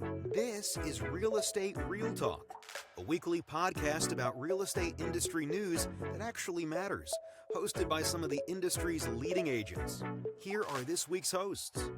This is Real Estate Real Talk, a weekly podcast about real estate industry news that actually matters, hosted by some of the industry's leading agents. Here are this week's hosts.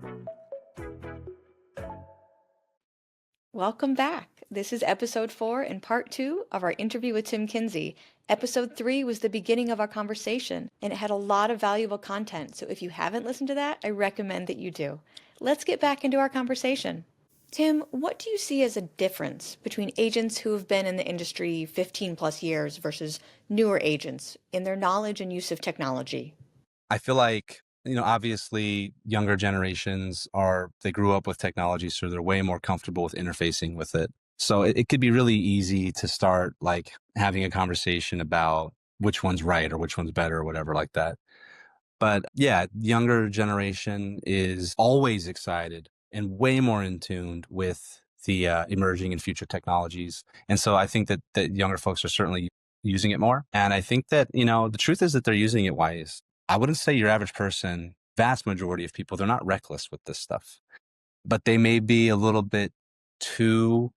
Welcome back. This is episode 4 and part 2 of our interview with Tim Kinzie. Episode 3 was the beginning of our conversation, and it had a lot of valuable content. So if you haven't listened to that, I recommend that you do. Let's get back into our conversation. Tim, what do you see as a difference between agents who have been in the industry 15 plus years versus newer agents in their knowledge and use of technology? I feel like, obviously younger generations they grew up with technology, so they're way more comfortable with interfacing with it. So it could be really easy to start like having a conversation about which one's right or which one's better or whatever like that. But yeah, younger generation is always excited and way more in tune with the emerging and future technologies. And so I think that younger folks are certainly using it more. And I think that, the truth is that they're using it wise. I wouldn't say your average person, vast majority of people, they're not reckless with this stuff, but they may be a little bit too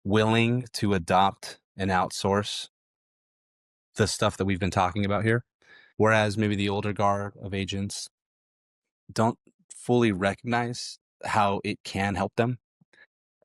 willing to adopt and outsource the stuff that we've been talking about here. Whereas maybe the older guard of agents don't fully recognize how it can help them.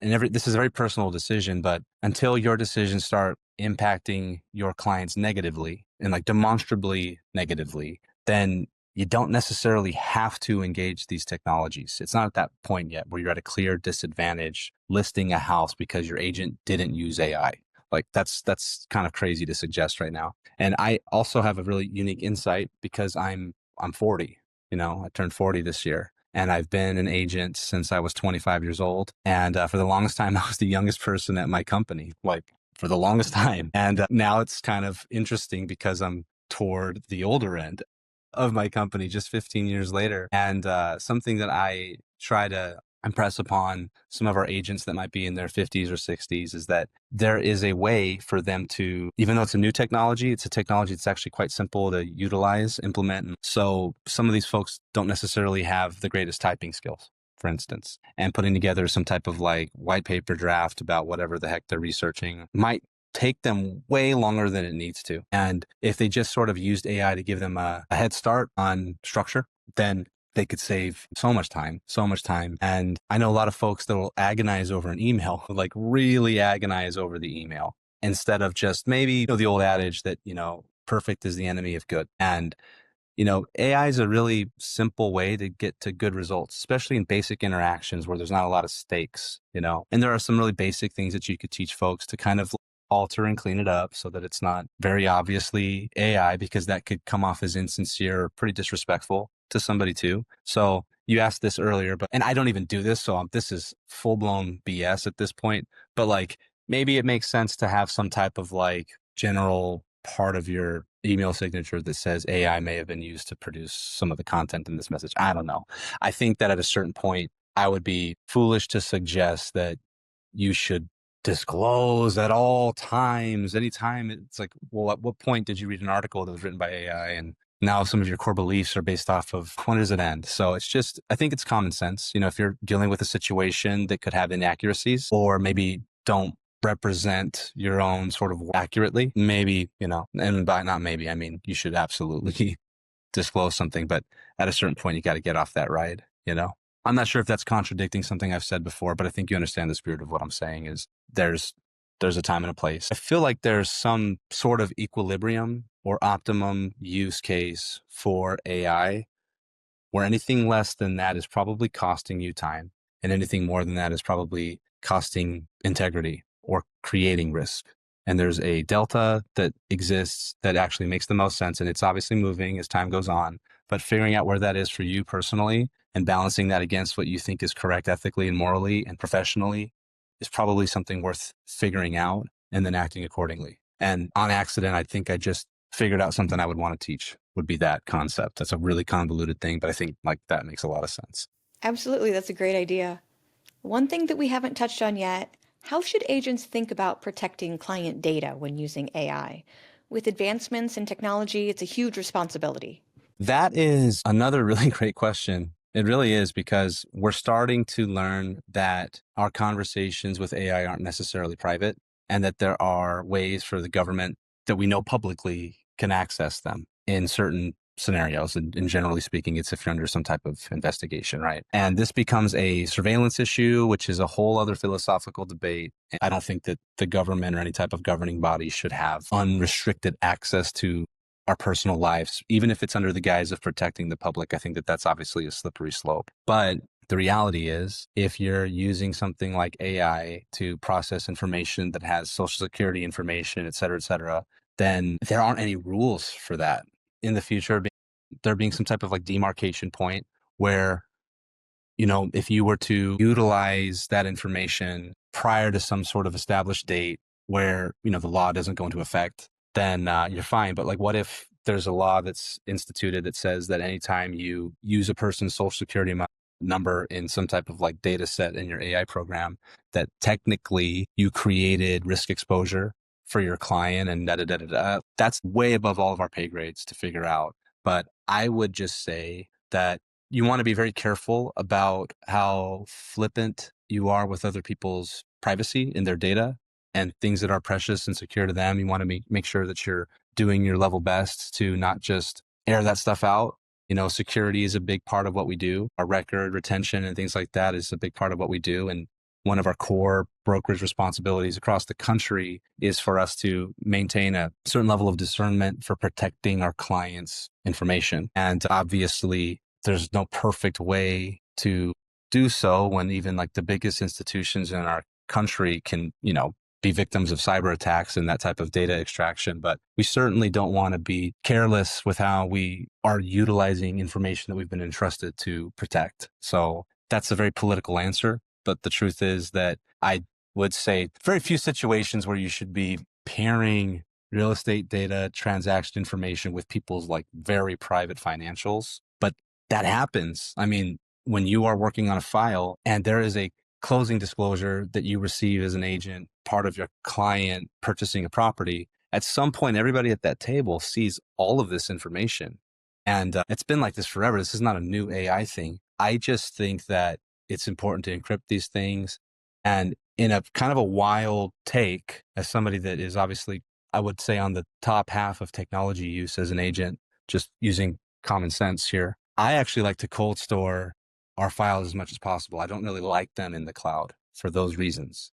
And this is a very personal decision, but until your decisions start impacting your clients negatively and like demonstrably negatively, then you don't necessarily have to engage these technologies. It's not at that point yet where you're at a clear disadvantage listing a house because your agent didn't use AI. Like that's kind of crazy to suggest right now. And I also have a really unique insight because I'm 40, I turned 40 this year. And I've been an agent since I was 25 years old. And for the longest time, I was the youngest person at my company, like for the longest time. And now it's kind of interesting because I'm toward the older end of my company just 15 years later. And something that I try to impress upon some of our agents that might be in their 50s or 60s is that there is a way for them to, even though it's a new technology, it's a technology that's actually quite simple to utilize, implement. And so some of these folks don't necessarily have the greatest typing skills, for instance, and putting together some type of like white paper draft about whatever the heck they're researching might take them way longer than it needs to. And if they just sort of used AI to give them a head start on structure, then they could save so much time. And I know a lot of folks that will agonize over an email, like really agonize over the email instead of just maybe the old adage that, perfect is the enemy of good. And, AI is a really simple way to get to good results, especially in basic interactions where there's not a lot of stakes, and there are some really basic things that you could teach folks to kind of alter and clean it up so that it's not very obviously AI, because that could come off as insincere or pretty disrespectful to somebody too. So you asked this earlier, and I don't even do this. So this is full blown BS at this point, but like maybe it makes sense to have some type of like general part of your email signature that says AI may have been used to produce some of the content in this message. I don't know. I think that at a certain point, I would be foolish to suggest that you should disclose at all times, anytime. It's like, well, at what point did you read an article that was written by AI and now some of your core beliefs are based off of when does it end? So it's just, I think it's common sense. If you're dealing with a situation that could have inaccuracies or maybe don't represent your own sort of accurately, maybe, and by not maybe, I mean, you should absolutely disclose something, but at a certain point, you got to get off that ride, I'm not sure if that's contradicting something I've said before, but I think you understand the spirit of what I'm saying is there's a time and a place. I feel like there's some sort of equilibrium or optimum use case for AI where anything less than that is probably costing you time and anything more than that is probably costing integrity or creating risk. And there's a delta that exists that actually makes the most sense. And it's obviously moving as time goes on, but figuring out where that is for you personally and balancing that against what you think is correct ethically and morally and professionally is probably something worth figuring out and then acting accordingly. And on accident, I think I just figured out something I would want to teach would be that concept. That's a really convoluted thing, but I think like that makes a lot of sense. Absolutely. That's a great idea. One thing that we haven't touched on yet, how should agents think about protecting client data when using AI? With advancements in technology, it's a huge responsibility. That is another really great question. It really is, because we're starting to learn that our conversations with AI aren't necessarily private, and that there are ways for the government that we know publicly can access them in certain scenarios. And generally speaking, it's if you're under some type of investigation, right? And this becomes a surveillance issue, which is a whole other philosophical debate. I don't think that the government or any type of governing body should have unrestricted access to our personal lives, even if it's under the guise of protecting the public. I think that that's obviously a slippery slope. But the reality is, if you're using something like AI to process information that has social security information, et cetera, then there aren't any rules for that. In the future, there being some type of like demarcation point where, if you were to utilize that information prior to some sort of established date where, the law doesn't go into effect, then you're fine. But like, what if there's a law that's instituted that says that anytime you use a person's social security number in some type of like data set in your AI program, that technically you created risk exposure for your client and That's way above all of our pay grades to figure out. But I would just say that you want to be very careful about how flippant you are with other people's privacy in their data and things that are precious and secure to them. You want to make sure that you're doing your level best to not just air that stuff out. Security is a big part of what we do. Our record retention and things like that is a big part of what we do. And one of our core brokerage responsibilities across the country is for us to maintain a certain level of discernment for protecting our clients' information. And obviously, there's no perfect way to do so when even like the biggest institutions in our country can, be victims of cyber attacks and that type of data extraction. But we certainly don't want to be careless with how we are utilizing information that we've been entrusted to protect. So that's a very political answer. But the truth is that I would say very few situations where you should be pairing real estate data, transaction information with people's like very private financials. But that happens. I mean, when you are working on a file and there is a closing disclosure that you receive as an agent, part of your client purchasing a property, at some point, everybody at that table sees all of this information. And it's been like this forever. This is not a new AI thing. I just think that it's important to encrypt these things. And in a kind of a wild take, as somebody that is obviously, I would say, on the top half of technology use as an agent, just using common sense here, I actually like to cold store our files as much as possible. I don't really like them in the cloud for those reasons.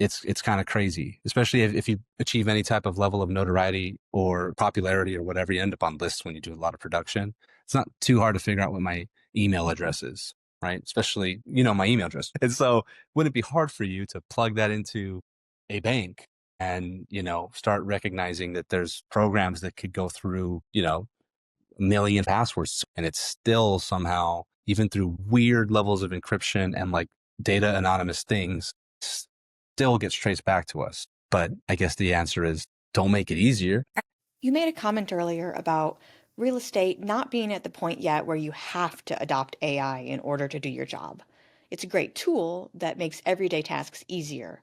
It's kind of crazy, especially if you achieve any type of level of notoriety or popularity or whatever. You end up on lists when you do a lot of production. It's not too hard to figure out what my email address is, right? Especially, my email address. And so wouldn't it be hard for you to plug that into a bank and, start recognizing that there's programs that could go through, a million passwords, and it's still somehow, even through weird levels of encryption and like data anonymous things, still gets traced back to us. But I guess the answer is don't make it easier. You made a comment earlier about real estate not being at the point yet where you have to adopt AI in order to do your job. It's a great tool that makes everyday tasks easier.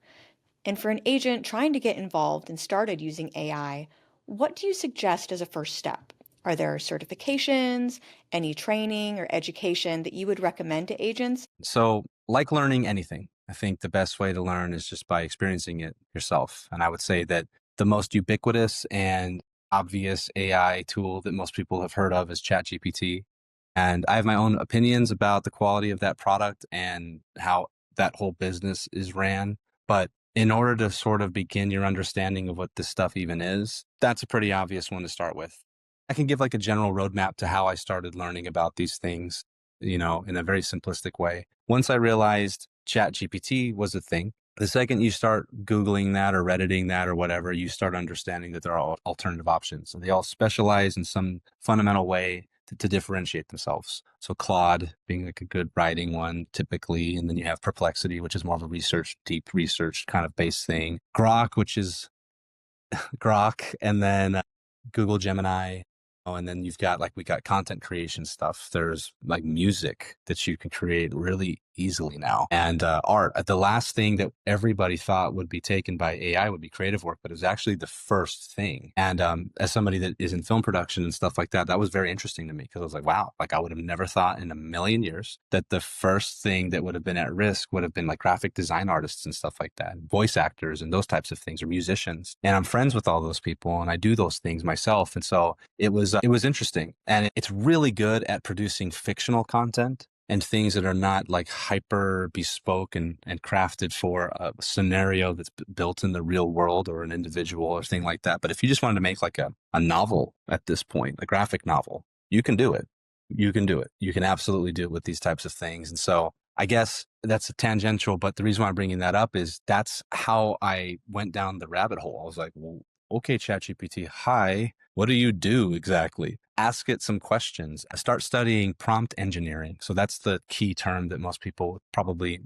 And for an agent trying to get involved and started using AI, what do you suggest as a first step? Are there certifications, any training or education that you would recommend to agents? So, like learning anything, I think the best way to learn is just by experiencing it yourself. And I would say that the most ubiquitous and obvious AI tool that most people have heard of is ChatGPT. And I have my own opinions about the quality of that product and how that whole business is ran. But in order to sort of begin your understanding of what this stuff even is, that's a pretty obvious one to start with. I can give like a general roadmap to how I started learning about these things, in a very simplistic way. Once I realized ChatGPT was a thing, the second you start Googling that or Redditing that or whatever, you start understanding that there are alternative options. So they all specialize in some fundamental way to differentiate themselves. So Claude being like a good writing one typically, and then you have Perplexity, which is more of a deep research kind of based thing. Grok, which is Grok, and then Google Gemini, And then you've got we got content creation stuff. There's like music that you can create really easily now, and art. The last thing that everybody thought would be taken by AI would be creative work, but it was actually the first thing. And as somebody that is in film production and stuff like that, that was very interesting to me, because I was like, wow, like I would have never thought in a million years that the first thing that would have been at risk would have been like graphic design artists and stuff like that, and voice actors and those types of things, or musicians. And I'm friends with all those people, and I do those things myself. And so it was interesting, and it's really good at producing fictional content and things that are not like hyper bespoke and crafted for a scenario that's built in the real world or an individual or thing like that. But if you just wanted to make like a novel at this point, a graphic novel, you can do it. You can do it. You can absolutely do it with these types of things. And so I guess that's a tangential, but the reason why I'm bringing that up is that's how I went down the rabbit hole. I was like, well, okay, ChatGPT, hi, what do you do exactly? Ask it some questions. Start studying prompt engineering. So that's the key term that most people probably,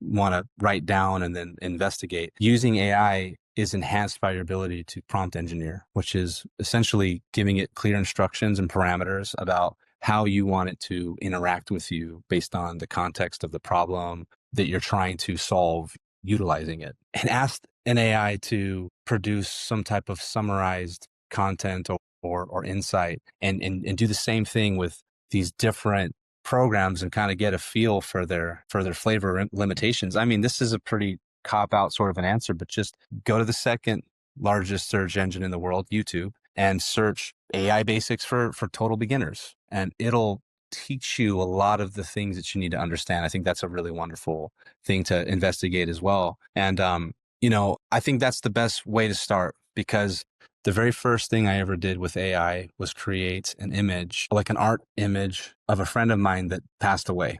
want to write down and then investigate. Using AI is enhanced by your ability to prompt engineer, which is essentially giving it clear instructions and parameters about how you want it to interact with you based on the context of the problem that you're trying to solve, utilizing it. And ask an AI to produce some type of summarized content or insight, and do the same thing with these different programs and kind of get a feel for their flavor limitations. I mean, this is a pretty cop out sort of an answer, but just go to the second largest search engine in the world, YouTube, and search AI basics for total beginners, and it'll teach you a lot of the things that you need to understand. I think that's a really wonderful thing to investigate as well. And I think that's the best way to start, because the very first thing I ever did with AI was create an image, like an art image of a friend of mine that passed away.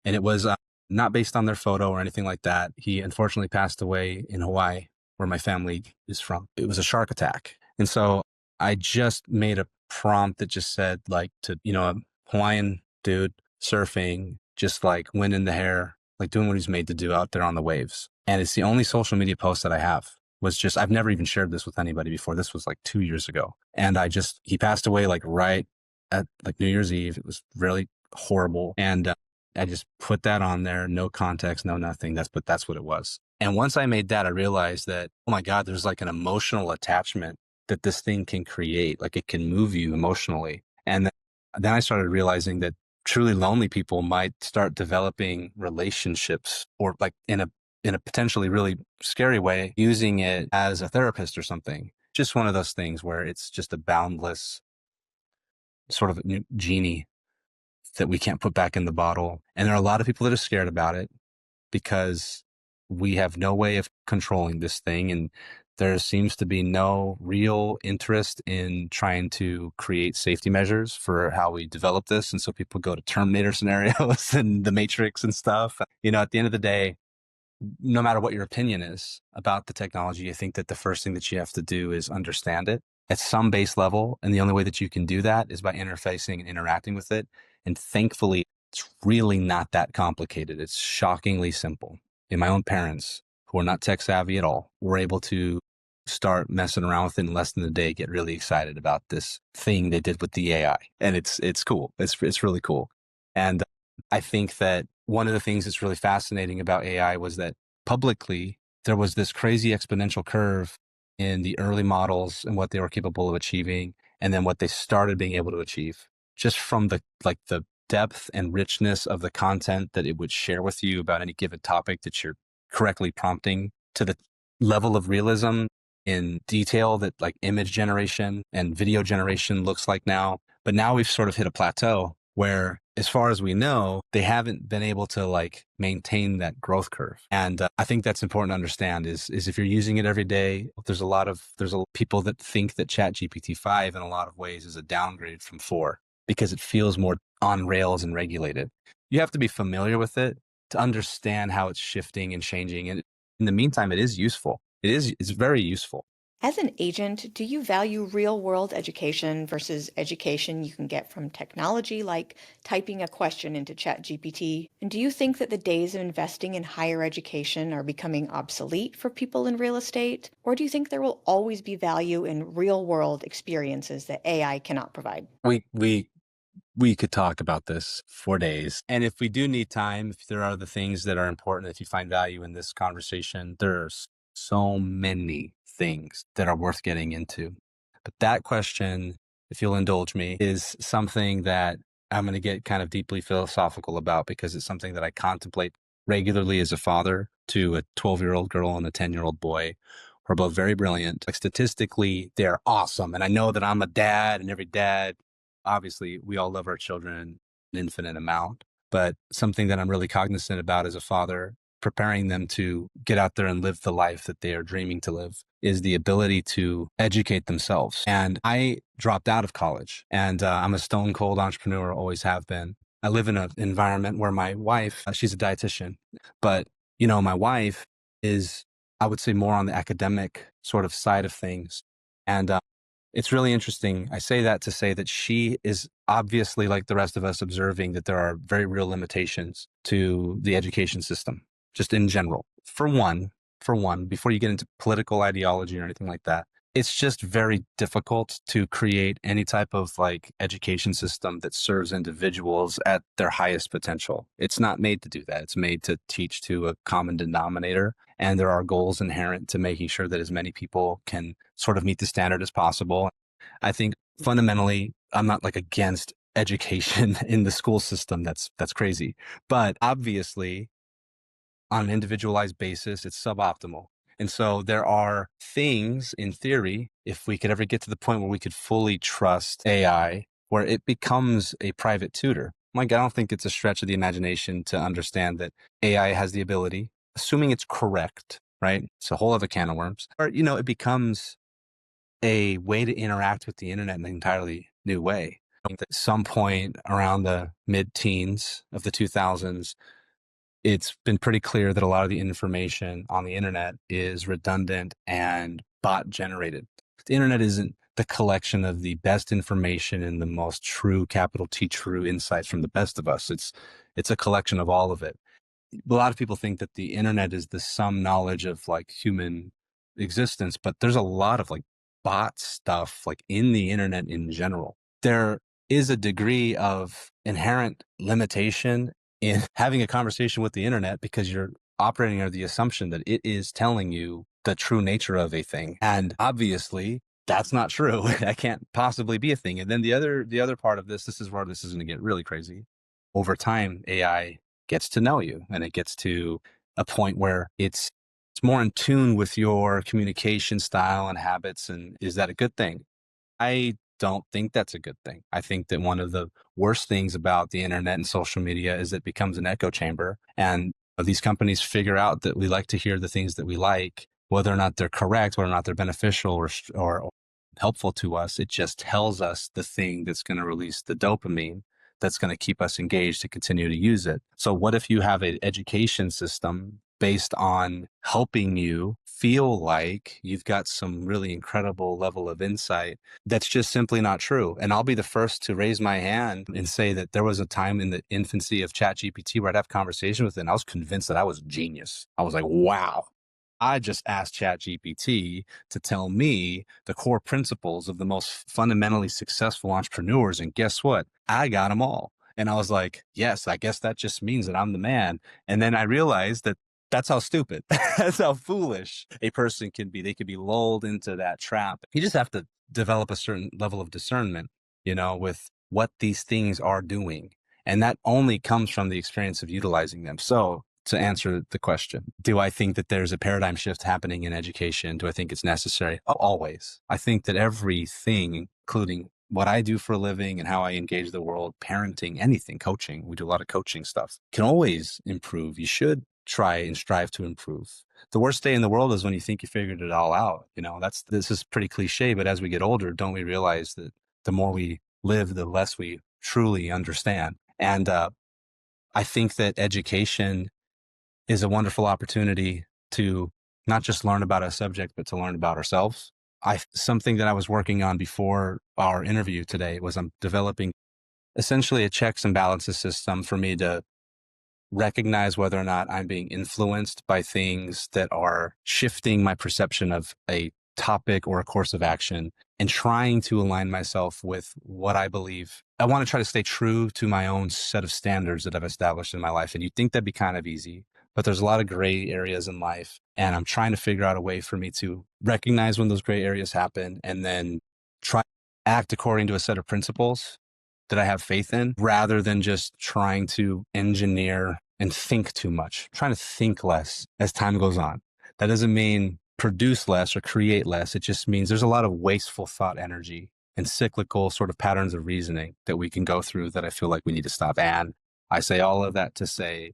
And it was not based on their photo or anything like that. He unfortunately passed away in Hawaii, where my family is from. It was a shark attack. And so I just made a prompt that just said, like, to, a Hawaiian dude surfing, just like wind in the hair, like doing what he's made to do out there on the waves. And it's the only social media post that I have. I've never even shared this with anybody before. This was like 2 years ago. And he passed away like right at like New Year's Eve. It was really horrible. And I just put that on there, no context, no nothing. That's what it was. And once I made that, I realized that, oh my God, there's like an emotional attachment that this thing can create. Like it can move you emotionally. And then I started realizing that truly lonely people might start developing relationships, or like in a potentially really scary way, using it as a therapist or something. Just one of those things where it's just a boundless sort of genie that we can't put back in the bottle. And there are a lot of people that are scared about it because we have no way of controlling this thing. And there seems to be no real interest in trying to create safety measures for how we develop this. And so people go to Terminator scenarios and the Matrix and stuff. At the end of the day, no matter what your opinion is about the technology, I think that the first thing that you have to do is understand it at some base level. And the only way that you can do that is by interfacing and interacting with it. And thankfully, it's really not that complicated. It's shockingly simple. And my own parents, who are not tech savvy at all, were able to start messing around with it in less than a day, get really excited about this thing they did with the AI. And it's cool. It's really cool. And I think that one of the things that's really fascinating about AI was that publicly, there was this crazy exponential curve in the early models and what they were capable of achieving, and then what they started being able to achieve, just from the depth and richness of the content that it would share with you about any given topic that you're correctly prompting, to the level of realism in detail that like image generation and video generation looks like now. But now we've sort of hit a plateau where, as far as we know, they haven't been able to like maintain that growth curve. And I think that's important to understand is if you're using it every day, there's a lot of people that think that ChatGPT 5 in a lot of ways is a downgrade from 4 because it feels more on rails and regulated. You have to be familiar with it to understand how it's shifting and changing. And in the meantime, it is useful. It's very useful. As an agent, do you value real-world education versus education you can get from technology, like typing a question into ChatGPT? And do you think that the days of investing in higher education are becoming obsolete for people in real estate? Or do you think there will always be value in real-world experiences that AI cannot provide? We could talk about this for days. And if we do need time, if there are the things that are important, if you find value in this conversation, there's so many things that are worth getting into. But that question, if you'll indulge me, is something that I'm going to get kind of deeply philosophical about, because it's something that I contemplate regularly as a father to a 12-year-old girl and a 10-year-old boy who are both very brilliant. Like, statistically, they're awesome. And I know that I'm a dad, and every dad, obviously, we all love our children an infinite amount, but something that I'm really cognizant about as a father, preparing them to get out there and live the life that they are dreaming to live, is the ability to educate themselves. And I dropped out of college, and I'm a stone cold entrepreneur, always have been. I live in an environment where my wife, she's a dietitian, but my wife is, I would say, more on the academic sort of side of things. And it's really interesting. I say that to say that she is obviously, like the rest of us, observing that there are very real limitations to the education system, just in general. For one, before you get into political ideology or anything like that, it's just very difficult to create any type of like education system that serves individuals at their highest potential. It's not made to do that. It's made to teach to a common denominator. And there are goals inherent to making sure that as many people can sort of meet the standard as possible. I think fundamentally, I'm not like against education in the school system. That's crazy. But obviously, on an individualized basis, it's suboptimal. And so there are things, in theory, if we could ever get to the point where we could fully trust AI, where it becomes a private tutor. Like, I don't think it's a stretch of the imagination to understand that AI has the ability, assuming it's correct, right? It's a whole other can of worms. Or, it becomes a way to interact with the internet in an entirely new way. At some point around the mid-teens of the 2000s, it's been pretty clear that a lot of the information on the internet is redundant and bot generated. The internet isn't the collection of the best information and the most true, capital T true insights from the best of us. It's a collection of all of it. A lot of people think that the internet is the sum knowledge of like human existence, but there's a lot of like bot stuff like in the internet in general. There is a degree of inherent limitation in having a conversation with the internet because you're operating under the assumption that it is telling you the true nature of a thing. And obviously that's not true. That can't possibly be a thing. And then the other part of this is where this is going to get really crazy. Over time, AI gets to know you, and it gets to a point where it's more in tune with your communication style and habits. And is that a good thing? I don't think that's a good thing. I think that one of the worst things about the internet and social media is that it becomes an echo chamber. And these companies figure out that we like to hear the things that we like, whether or not they're correct, whether or not they're beneficial or helpful to us. It just tells us the thing that's going to release the dopamine that's going to keep us engaged to continue to use it. So what if you have an education system based on helping you feel like you've got some really incredible level of insight that's just simply not true? And I'll be the first to raise my hand and say that there was a time in the infancy of ChatGPT where I'd have conversation with it, and I was convinced that I was a genius. I was like, wow. I just asked ChatGPT to tell me the core principles of the most fundamentally successful entrepreneurs. And guess what? I got them all. And I was like, yes, I guess that just means that I'm the man. And then I realized that that's how stupid, that's how foolish a person can be. They could be lulled into that trap. You just have to develop a certain level of discernment, with what these things are doing. And that only comes from the experience of utilizing them. So to answer the question, do I think that there's a paradigm shift happening in education? Do I think it's necessary? Oh, always. I think that everything, including what I do for a living and how I engage the world, parenting, anything, coaching, we do a lot of coaching stuff, can always improve. You should try and strive to improve. The worst day in the world is when you think you figured it all out. This is pretty cliche, but as we get older, don't we realize that the more we live, the less we truly understand? And I think that education is a wonderful opportunity to not just learn about a subject, but to learn about ourselves. Something that I was working on before our interview today was I'm developing essentially a checks and balances system for me to recognize whether or not I'm being influenced by things that are shifting my perception of a topic or a course of action, and trying to align myself with what I believe. I want to try to stay true to my own set of standards that I've established in my life. And you'd think that'd be kind of easy, but there's a lot of gray areas in life. And I'm trying to figure out a way for me to recognize when those gray areas happen and then try to act according to a set of principles that I have faith in, rather than just trying to engineer and think too much, trying to think less as time goes on. That doesn't mean produce less or create less. It just means there's a lot of wasteful thought energy and cyclical sort of patterns of reasoning that we can go through that I feel like we need to stop. And I say all of that to say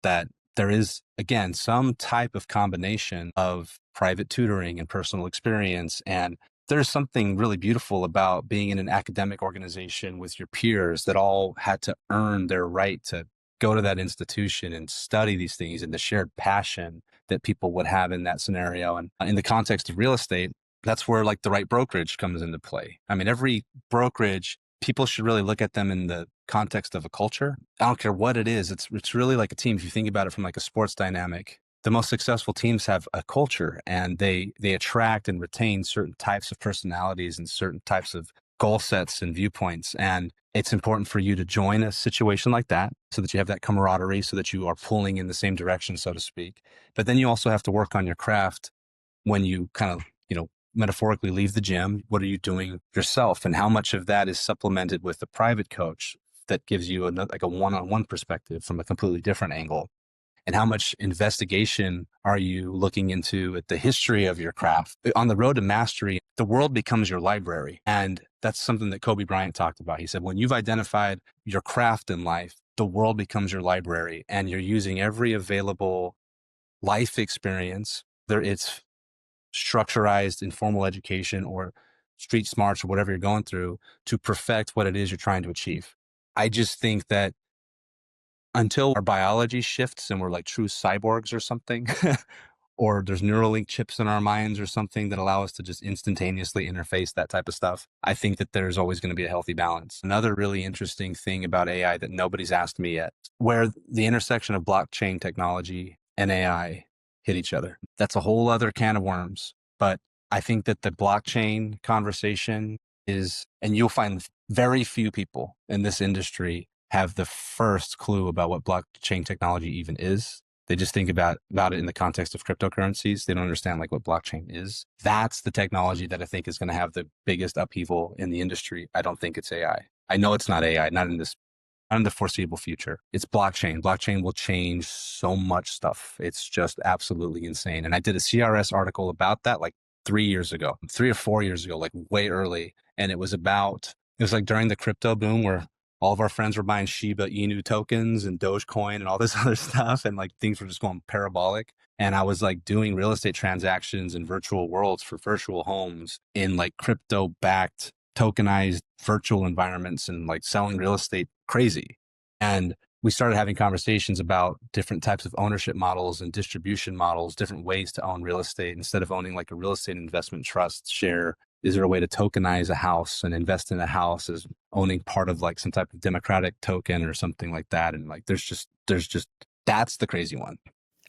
that there is, again, some type of combination of private tutoring and personal experience. And there's something really beautiful about being in an academic organization with your peers that all had to earn their right to go to that institution and study these things, and the shared passion that people would have in that scenario. And in the context of real estate, that's where like the right brokerage comes into play. I mean, every brokerage, people should really look at them in the context of a culture. I don't care what it is. It's really like a team. If you think about it from like a sports dynamic, the most successful teams have a culture, and they attract and retain certain types of personalities and certain types of goal sets and viewpoints. And it's important for you to join a situation like that so that you have that camaraderie, so that you are pulling in the same direction, so to speak. But then you also have to work on your craft when you kind of, metaphorically leave the gym. What are you doing yourself? And how much of that is supplemented with a private coach that gives you like a one-on-one perspective from a completely different angle? And how much investigation are you looking into at the history of your craft? On the road to mastery, the world becomes your library. And that's something that Kobe Bryant talked about. He said, when you've identified your craft in life, the world becomes your library, and you're using every available life experience, whether it's structurized informal education or street smarts or whatever you're going through, to perfect what it is you're trying to achieve. I just think that until our biology shifts and we're like true cyborgs or something, or there's Neuralink chips in our minds or something that allow us to just instantaneously interface that type of stuff, I think that there's always going to be a healthy balance. Another really interesting thing about AI that nobody's asked me yet, where the intersection of blockchain technology and AI hit each other. That's a whole other can of worms. But I think that the blockchain conversation is, and you'll find very few people in this industry have the first clue about what blockchain technology even is. They just think about it in the context of cryptocurrencies. They don't understand like what blockchain is. That's the technology that I think is going to have the biggest upheaval in the industry. I don't think it's AI. I know it's not AI, not in the foreseeable future. It's blockchain. Blockchain will change so much stuff. It's just absolutely insane. And I did a CRS article about that like 3 or 4 years ago, like way early. And it was like during the crypto boom where all of our friends were buying Shiba Inu tokens and Dogecoin and all this other stuff. And like things were just going parabolic. And I was like doing real estate transactions in virtual worlds for virtual homes in like crypto backed tokenized virtual environments and like selling real estate crazy. And we started having conversations about different types of ownership models and distribution models, different ways to own real estate. Instead of owning like a real estate investment trust share, is there a way to tokenize a house and invest in a house as owning part of like some type of democratic token or something like that? And like, there's just, that's the crazy one.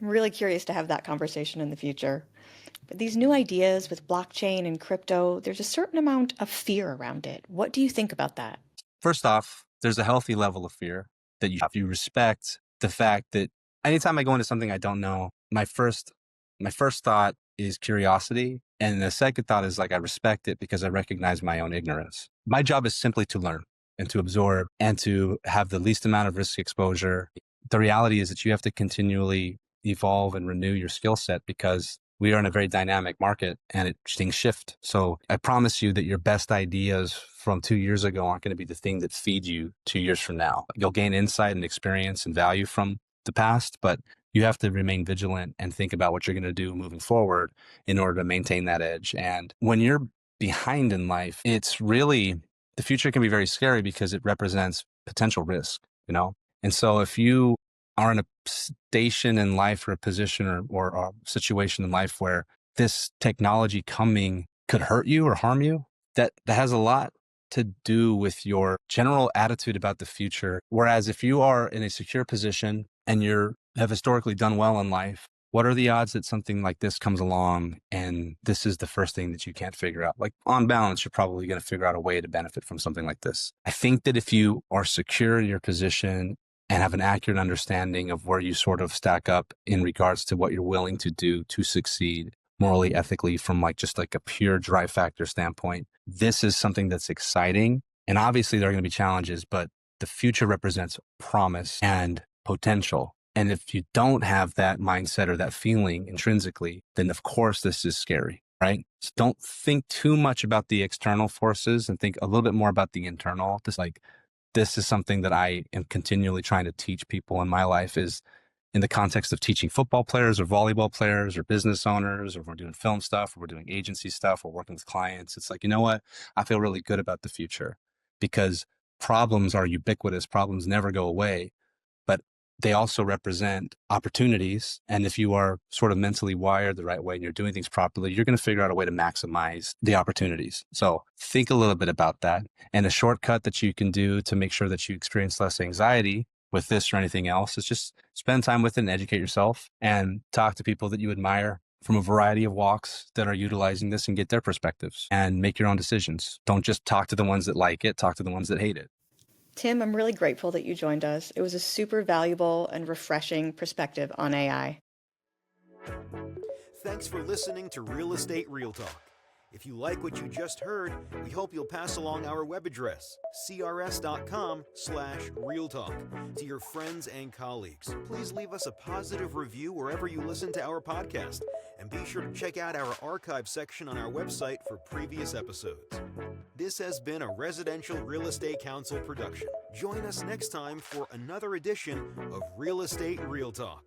I'm really curious to have that conversation in the future. But these new ideas with blockchain and crypto, there's a certain amount of fear around it. What do you think about that? First off, there's a healthy level of fear that you have. You respect the fact that anytime I go into something I don't know, my first thought is curiosity. And the second thought is like, I respect it because I recognize my own ignorance. My job is simply to learn and to absorb and to have the least amount of risk exposure. The reality is that you have to continually evolve and renew your skill set because we are in a very dynamic market and things shift. So I promise you that your best ideas from 2 years ago aren't going to be the thing that feeds you 2 years from now. You'll gain insight and experience and value from the past, but you have to remain vigilant and think about what you're going to do moving forward in order to maintain that edge. And when you're behind in life, it's really, the future can be very scary because it represents potential risk, And so if you are in a station in life or a position or a situation in life where this technology coming could hurt you or harm you, that has a lot to do with your general attitude about the future. Whereas if you are in a secure position and have historically done well in life, what are the odds that something like this comes along and this is the first thing that you can't figure out? Like, on balance, you're probably going to figure out a way to benefit from something like this. I think that if you are secure in your position and have an accurate understanding of where you sort of stack up in regards to what you're willing to do to succeed morally, ethically, from like just like a pure drive factor standpoint, this is something that's exciting. And obviously there are going to be challenges, but the future represents promise and potential. And if you don't have that mindset or that feeling intrinsically, then of course this is scary, right? So don't think too much about the external forces and think a little bit more about the internal. This is something that I am continually trying to teach people in my life, is in the context of teaching football players or volleyball players or business owners, or if we're doing film stuff, or we're doing agency stuff, or working with clients. It's like, you know what? I feel really good about the future because problems are ubiquitous. Problems never go away, but they also represent opportunities. And if you are sort of mentally wired the right way and you're doing things properly, you're going to figure out a way to maximize the opportunities. So think a little bit about that. And a shortcut that you can do to make sure that you experience less anxiety with this or anything else is just spend time with it and educate yourself and talk to people that you admire from a variety of walks that are utilizing this and get their perspectives and make your own decisions. Don't just talk to the ones that like it, talk to the ones that hate it. Tim, I'm really grateful that you joined us. It was a super valuable and refreshing perspective on AI. Thanks for listening to Real Estate Real Talk. If you like what you just heard, we hope you'll pass along our web address, crs.com/realtalk, to your friends and colleagues. Please leave us a positive review wherever you listen to our podcast, and be sure to check out our archive section on our website for previous episodes. This has been a Residential Real Estate Council production. Join us next time for another edition of Real Estate Real Talk.